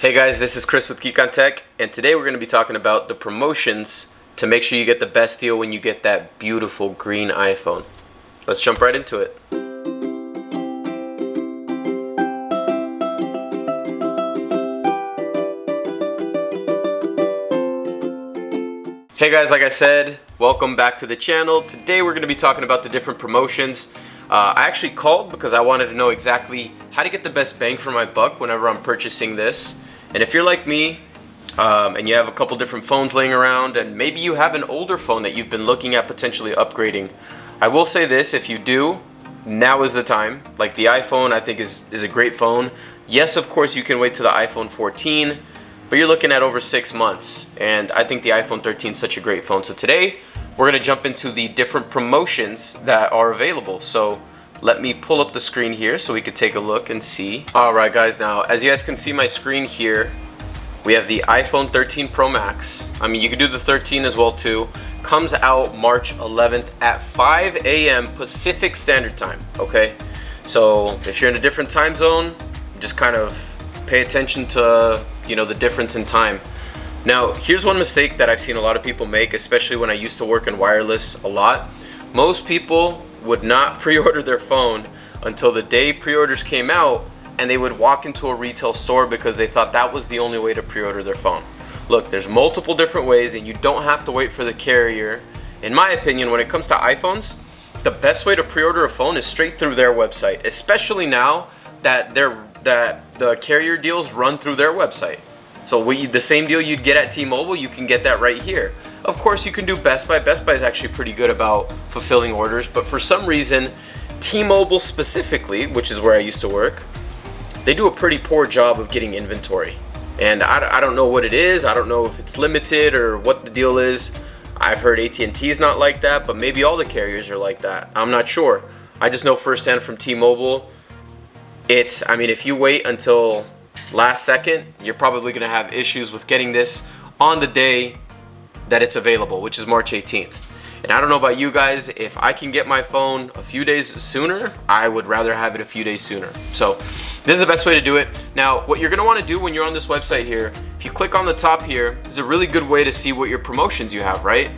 Hey guys, this is Chris with Geek on Tech, and today we're going to be talking about the promotions to make sure you get the best deal when you get that beautiful green iPhone. Let's jump right into it. Hey guys, like I said, welcome back to the channel. Today we're going to be talking about the different promotions. I actually called because I wanted to know exactly how to get the best bang for my buck whenever I'm purchasing this. And if you're like me, and you have a couple different phones laying around, and maybe you have an older phone that you've been looking at potentially upgrading, I will say this: if you do, now is the time. Like, the iPhone, I think is a great phone. Yes, of course, you can wait to the iPhone 14, but you're looking at over 6 months, and I think the iPhone 13 is such a great phone. So today, we're going to jump into the different promotions that are available. So let me pull up the screen here so we could take a look and see. Alright guys, now as you guys can see my screen here, we have the iPhone 13 Pro Max. I mean, you can do the 13 as well too. Comes out March 11th at 5 a.m. Pacific Standard Time, okay? So if you're in a different time zone, just kind of pay attention to, you know, the difference in time. Now, here's one mistake that I've seen a lot of people make, especially when I used to work in wireless a lot. Most people would not pre-order their phone until the day pre-orders came out, and they would walk into a retail store because they thought that was the only way to pre-order their phone. Look, there's multiple different ways, and you don't have to wait for the carrier. In my opinion, when it comes to iPhones, the best way to pre-order a phone is straight through their website, especially now that the carrier deals run through their website. So the same deal you'd get at T-Mobile, you can get that right here. Of course, you can do Best Buy. Best Buy is actually pretty good about fulfilling orders, but for some reason, T-Mobile specifically, which is where I used to work, they do a pretty poor job of getting inventory. And I don't know what it is. I don't know if it's limited or what the deal is. I've heard AT&T is not like that, but maybe all the carriers are like that. I'm not sure. I just know firsthand from T-Mobile, I mean, if you wait until last second, you're probably going to have issues with getting this on the day that it's available, which is March 18th. And I don't know about you guys, if I can get my phone a few days sooner, I would rather have it a few days sooner. So this is the best way to do it. Now, what you're going to want to do when you're on this website here, if you click on the top here, is a really good way to see what your promotions you have, right?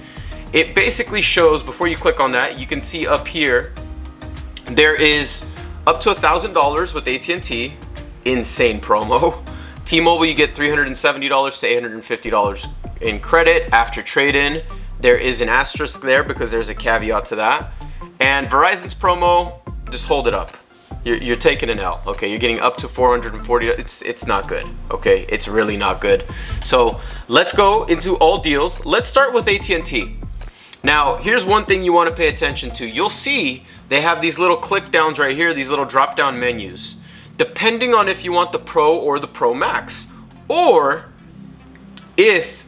It basically shows, before you click on that, you can see up here, there is up to $1,000 with AT&T, insane promo. T-Mobile, you get $370 to $850 in credit after trade-in. There is an asterisk there because there's a caveat to that. And Verizon's promo, just hold it up. You're taking an L, okay? You're getting up to $440. It's not good, okay? It's really not good. So let's go into all deals. Let's start with AT&T. Now, here's one thing you want to pay attention to. You'll see they have these little click downs right here, these little drop down menus, depending on if you want the Pro or the Pro Max, or if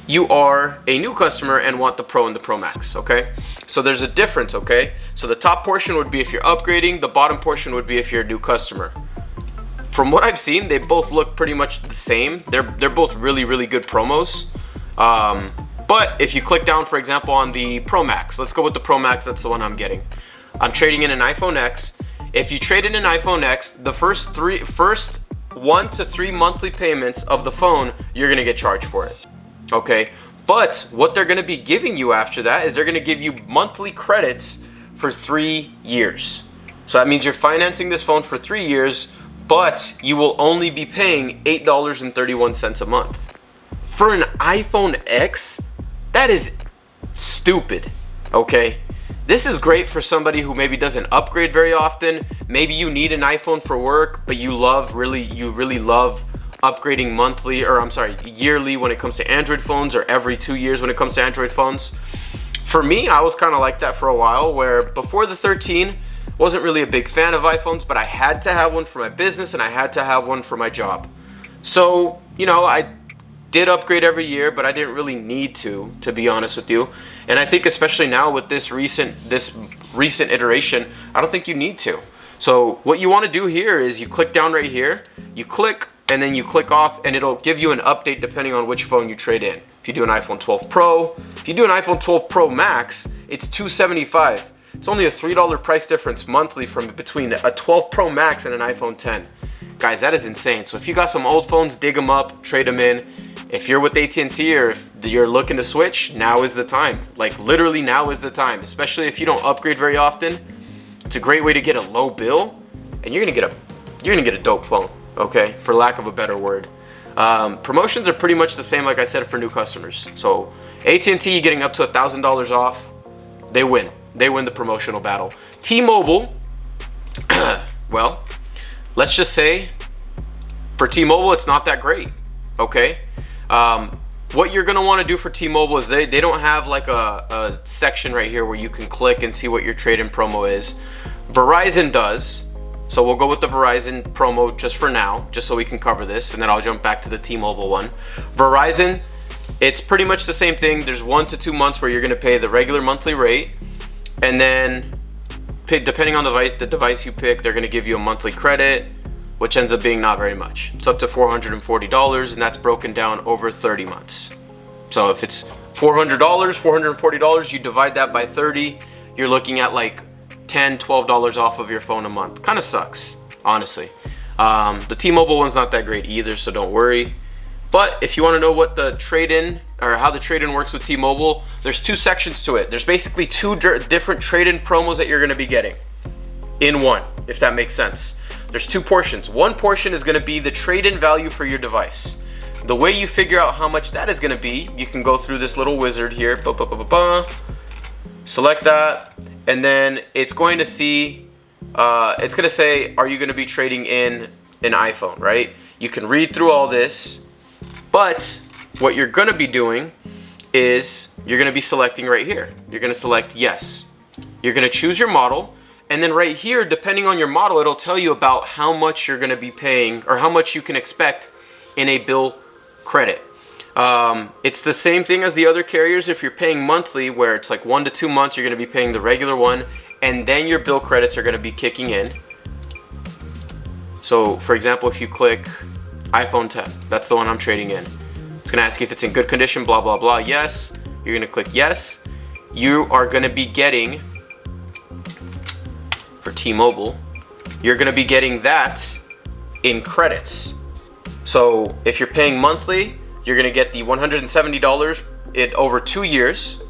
you are a new customer and want the Pro and the Pro Max, okay? So there's a difference, okay? So the top portion would be if you're upgrading, the bottom portion would be if you're a new customer. From what I've seen, they both look pretty much the same. They're both really, really good promos. But if you click down, for example, on the Pro Max, let's go with the Pro Max, that's the one I'm getting. I'm trading in an iPhone X. If you trade in an iPhone X, the first 1 to 3 monthly payments of the phone, you're gonna get charged for it, okay? But what they're gonna be giving you after that is they're gonna give you monthly credits for 3 years. So that means you're financing this phone for 3 years, but you will only be paying $8.31 a month. For an iPhone X, that is stupid, okay? This is great for somebody who maybe doesn't upgrade very often. Maybe you need an iPhone for work, but you really love upgrading yearly when it comes to Android phones, or every 2 years when it comes to Android phones. For me, I was kind of like that for a while, where before the 13, wasn't really a big fan of iPhones, but I had to have one for my business and I had to have one for my job. So, you know, I did upgrade every year, but I didn't really need to be honest with you. And I think especially now with this recent iteration, I don't think you need to. So what you want to do here is you click down right here, you click, and then you click off, and it'll give you an update depending on which phone you trade in. If you do an iPhone 12 Pro, if you do an iPhone 12 Pro Max, it's $275. It's only a $3 price difference monthly between a 12 Pro Max and an iPhone 10. guys, that is insane. So if you got some old phones, dig them up, trade them in. If you're with AT&T or if you're looking to switch, now is the time. Like literally now is the time, especially if you don't upgrade very often. It's a great way to get a low bill, and you're gonna get a dope phone, okay, for lack of a better word. Promotions are pretty much the same, like I said, for new customers. So AT&T getting up to $1,000 off, they win the promotional battle. T-Mobile, well, let's just say for T-Mobile it's not that great, okay. What you're gonna want to do for T-Mobile is they don't have like a section right here where you can click and see what your trade-in promo is. Verizon does, so we'll go with the Verizon promo just for now, just so we can cover this, and then I'll jump back to the T-Mobile one. Verizon, it's pretty much the same thing. There's 1 to 2 months where you're gonna pay the regular monthly rate, and then depending on the device you pick, they're gonna give you a monthly credit, which ends up being not very much. It's up to $440, and that's broken down over 30 months. So if it's $400, $440, you divide that by 30, you're looking at like $10, $12 off of your phone a month. Kind of sucks, honestly. The T-Mobile one's not that great either, so don't worry. But if you want to know what the trade-in or how the trade-in works with T-Mobile, there's 2 sections to it. There's basically 2 different trade-in promos that you're going to be getting in one, if that makes sense. There's 2 portions. One portion is going to be the trade-in value for your device. The way you figure out how much that is going to be, you can go through this little wizard here. Select that, and then it's going to see, it's going to say, are you going to be trading in an iPhone, right? You can read through all this, but what you're going to be doing is you're going to be selecting right here. You're going to select yes. You're going to choose your model. And then right here, depending on your model, it'll tell you about how much you're going to be paying or how much you can expect in a bill credit. It's the same thing as the other carriers. If you're paying monthly, where it's like 1 to 2 months, you're going to be paying the regular one, and then your bill credits are going to be kicking in. So for example, if you click iPhone 10, that's the one I'm trading in. It's going to ask you if it's in good condition, blah, blah, blah. Yes. You're going to click yes. You are going to be getting, for T-Mobile, you're going to be getting that in credits. So if you're paying monthly, you're going to get the $170 over 2 years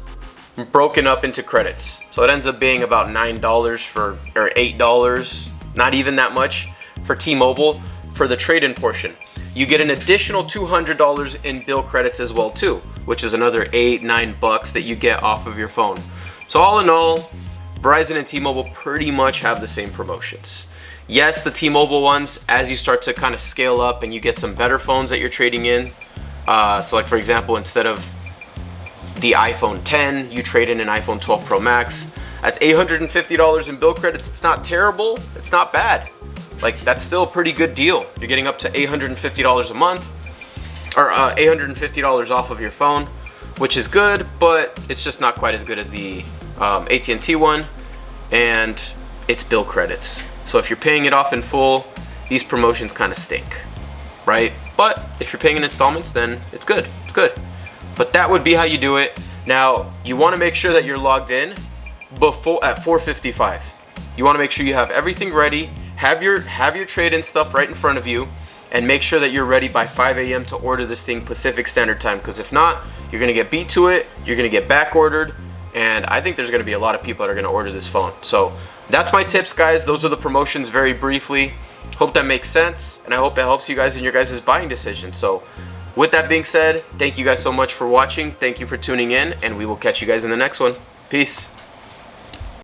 broken up into credits. So it ends up being about $9 or $8, not even that much for T-Mobile for the trade-in portion. You get an additional $200 in bill credits as well too, which is another $8-9 that you get off of your phone. So all in all, Verizon and T-Mobile pretty much have the same promotions. Yes, the T-Mobile ones, as you start to kind of scale up and you get some better phones that you're trading in, so like for example, instead of the iPhone 10, you trade in an iPhone 12 Pro Max. That's $850 in bill credits. It's not terrible. It's not bad. Like, that's still a pretty good deal. You're getting up to $850 a month, or $850 off of your phone, which is good, but it's just not quite as good as the AT&T one, and it's bill credits. So if you're paying it off in full, these promotions kind of stink, right? But if you're paying in installments, then it's good. It's good. But that would be how you do it. Now, you want to make sure that you're logged in before at 4:55. You want to make sure you have everything ready. Have your trade-in stuff right in front of you, and make sure that you're ready by 5 a.m. to order this thing Pacific Standard Time, because if not, you're going to get beat to it, you're going to get back ordered, and I think there's going to be a lot of people that are going to order this phone. So that's my tips, guys. Those are the promotions very briefly. Hope that makes sense, and I hope it helps you guys in your guys' buying decision. So with that being said, thank you guys so much for watching. Thank you for tuning in, and we will catch you guys in the next one. Peace.